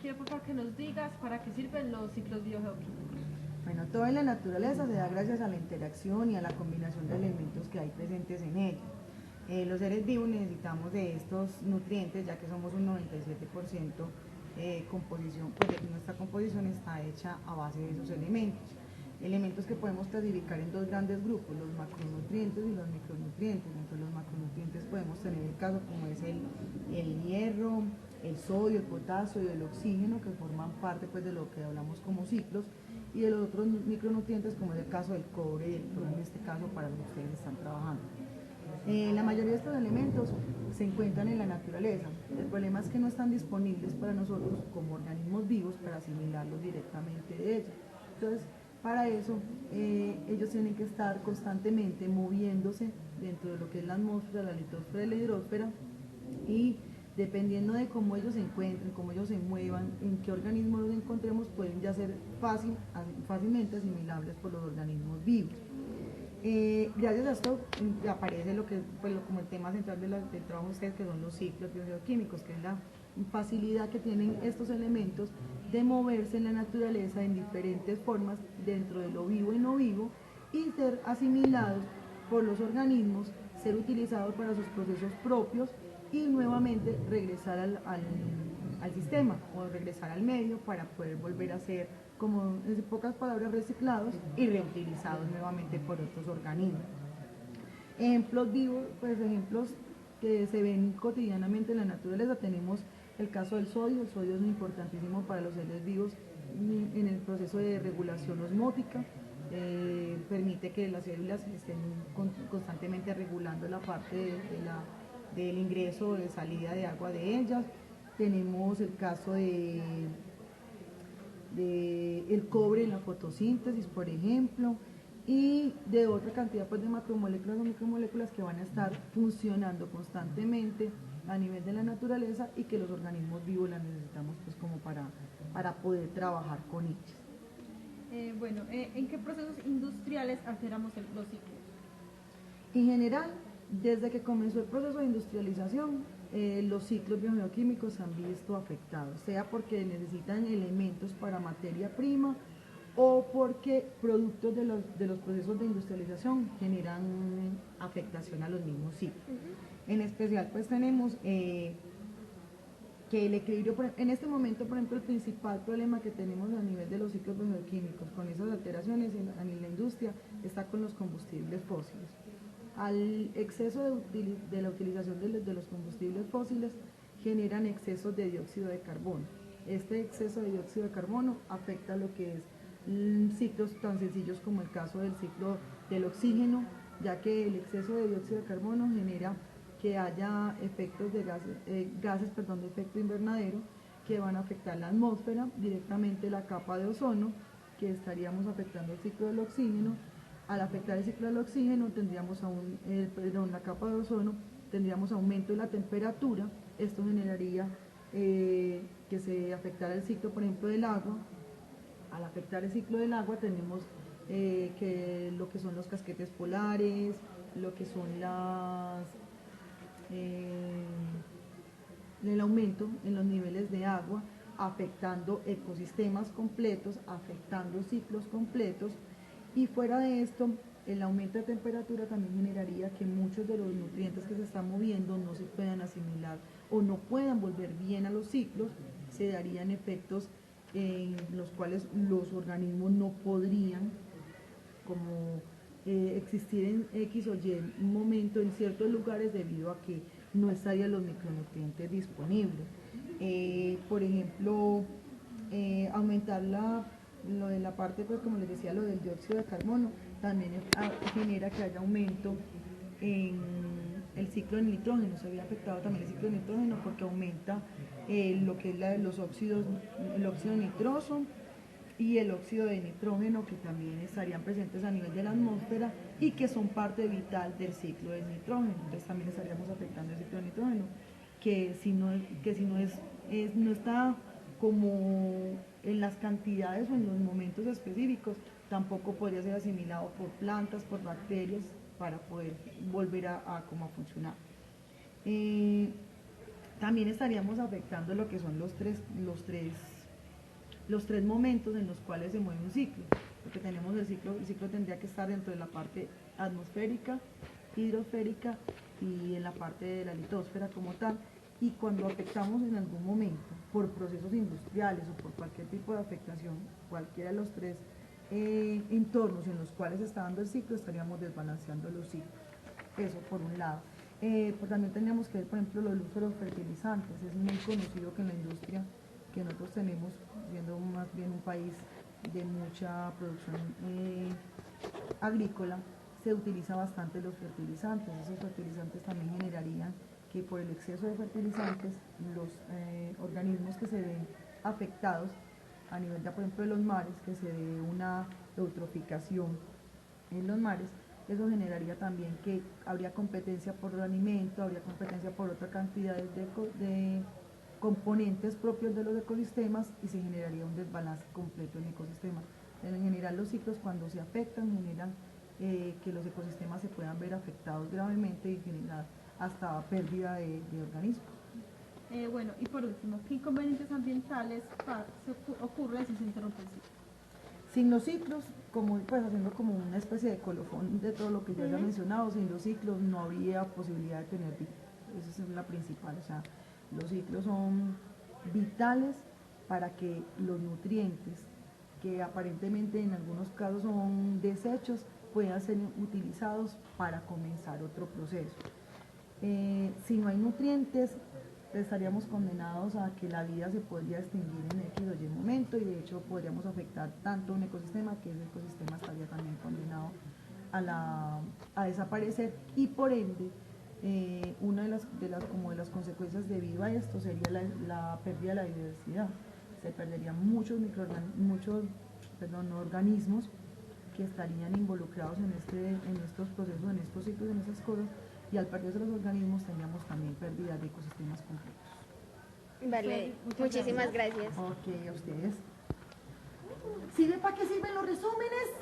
quiero por favor que nos digas para qué sirven los ciclos biogeoquímicos. Bueno, todo en la naturaleza se da gracias a la interacción y a la combinación de elementos que hay presentes en ella. Los seres vivos necesitamos de estos nutrientes, ya que somos un 97% composición, pues nuestra composición está hecha a base de esos elementos. Elementos que podemos clasificar en dos grandes grupos, los macronutrientes y los micronutrientes. Dentro de los macronutrientes podemos tener el caso como es el hierro, el sodio, el potasio y el oxígeno, que forman parte pues de lo que hablamos como ciclos, y de los otros micronutrientes como es el caso del cobre y el plomo, en este caso para los que ustedes están trabajando. La mayoría de estos elementos se encuentran en la naturaleza. El problema es que no están disponibles para nosotros como organismos vivos para asimilarlos directamente de ellos. Entonces, para eso, ellos tienen que estar constantemente moviéndose dentro de lo que es la atmósfera, la litosfera y la hidrosfera, y dependiendo de cómo ellos se encuentren, cómo ellos se muevan, en qué organismos los encontremos, pueden ya ser fácilmente asimilables por los organismos vivos. Gracias a esto aparece lo que pues, como el tema central del trabajo de ustedes, que son los ciclos biogeoquímicos, que es la facilidad que tienen estos elementos de moverse en la naturaleza en diferentes formas dentro de lo vivo y no vivo, y ser asimilados por los organismos, ser utilizados para sus procesos propios y nuevamente regresar al sistema o regresar al medio para poder volver a ser, como en pocas palabras, reciclados y reutilizados nuevamente por otros organismos. Ejemplos vivos, pues ejemplos que se ven cotidianamente en la naturaleza, tenemos el caso del sodio. El sodio es importantísimo para los seres vivos en el proceso de regulación osmótica. Permite que las células estén constantemente regulando la parte del ingreso o de salida de agua de ellas. Tenemos el caso de el cobre en la fotosíntesis, por ejemplo, y de otra cantidad pues, de macromoléculas o micromoléculas que van a estar funcionando constantemente a nivel de la naturaleza y que los organismos vivos las necesitamos pues, como para poder trabajar con ellas. ¿En qué procesos industriales alteramos los ciclos? En general, desde que comenzó el proceso de industrialización, los ciclos biogeoquímicos se han visto afectados, sea porque necesitan elementos para materia prima o porque productos de los procesos de industrialización generan afectación a los mismos ciclos. En especial, pues tenemos que el equilibrio, en este momento, por ejemplo, el principal problema que tenemos a nivel de los ciclos biogeoquímicos con esas alteraciones a la industria está con los combustibles fósiles. Al exceso de la utilización de los combustibles fósiles generan excesos de dióxido de carbono. Este exceso de dióxido de carbono afecta lo que es ciclos tan sencillos como el caso del ciclo del oxígeno, ya que el exceso de dióxido de carbono genera que haya efectos de gases de efecto invernadero que van a afectar la atmósfera, directamente la capa de ozono, que estaríamos afectando el ciclo del oxígeno. Al afectar el ciclo del oxígeno tendríamos la capa de ozono, tendríamos aumento de la temperatura. Esto generaría que se afectara el ciclo, por ejemplo, del agua. Al afectar el ciclo del agua tenemos que lo que son los casquetes polares, lo que son el aumento en los niveles de agua, afectando ecosistemas completos, afectando ciclos completos. Y fuera de esto, el aumento de temperatura también generaría que muchos de los nutrientes que se están moviendo no se puedan asimilar o no puedan volver bien a los ciclos. Se darían efectos en los cuales los organismos no podrían como existir en X o Y momento en ciertos lugares debido a que no estarían los micronutrientes disponibles. Por ejemplo, aumentar lo de la parte, pues como les decía, lo del dióxido de carbono, también genera que haya aumento en el ciclo del nitrógeno. Se había afectado también el ciclo del nitrógeno porque aumenta lo que es los óxidos, el óxido nitroso y el óxido de nitrógeno, que también estarían presentes a nivel de la atmósfera y que son parte vital del ciclo del nitrógeno. Entonces también estaríamos afectando el ciclo del nitrógeno, que si no está como en las cantidades o en los momentos específicos, tampoco podría ser asimilado por plantas, por bacterias, para poder volver a funcionar. También estaríamos afectando lo que son los tres momentos en los cuales se mueve un ciclo. Porque tenemos el ciclo tendría que estar dentro de la parte atmosférica, hidrosférica y en la parte de la litosfera como tal. Y cuando afectamos en algún momento por procesos industriales o por cualquier tipo de afectación, cualquiera de los tres entornos en los cuales se está dando el ciclo, estaríamos desbalanceando los ciclos. Eso por un lado. Pues también tendríamos que ver, por ejemplo, el uso de los fertilizantes. Es muy conocido que en la industria que nosotros tenemos, siendo más bien un país de mucha producción agrícola, se utiliza bastante los fertilizantes. Esos fertilizantes también generarían que por el exceso de fertilizantes los organismos que se ven afectados a nivel de, por ejemplo, de los mares, que se dé una eutroficación en los mares, eso generaría también que habría competencia por el alimento, habría competencia por otra cantidad de componentes propios de los ecosistemas y se generaría un desbalance completo en el ecosistema. En general los ciclos cuando se afectan generan que los ecosistemas se puedan ver afectados gravemente y generar hasta pérdida de organismos. Bueno, y por último, ¿qué inconvenientes ambientales ocurren si se interrumpe el ciclo? Sin los ciclos, como pues haciendo como una especie de colofón de todo lo que ya se ha mencionado, sin los ciclos no habría posibilidad de tener vida. Esa es la principal, o sea, los ciclos son vitales para que los nutrientes, que aparentemente en algunos casos son desechos, puedan ser utilizados para comenzar otro proceso. Si no hay nutrientes, estaríamos condenados a que la vida se podría extinguir en X o Y momento y de hecho podríamos afectar tanto un ecosistema que ese ecosistema estaría también condenado a desaparecer y por ende una de las consecuencias debido a esto sería la pérdida de la biodiversidad. Se perderían muchos organismos que estarían involucrados en estos procesos, en estos ciclos, en esas cosas, y al perderse los organismos tendríamos también pérdida de ecosistemas completos. Vale, muchísimas gracias. Ok, a ustedes. ¿Sirve para qué sirven los resúmenes?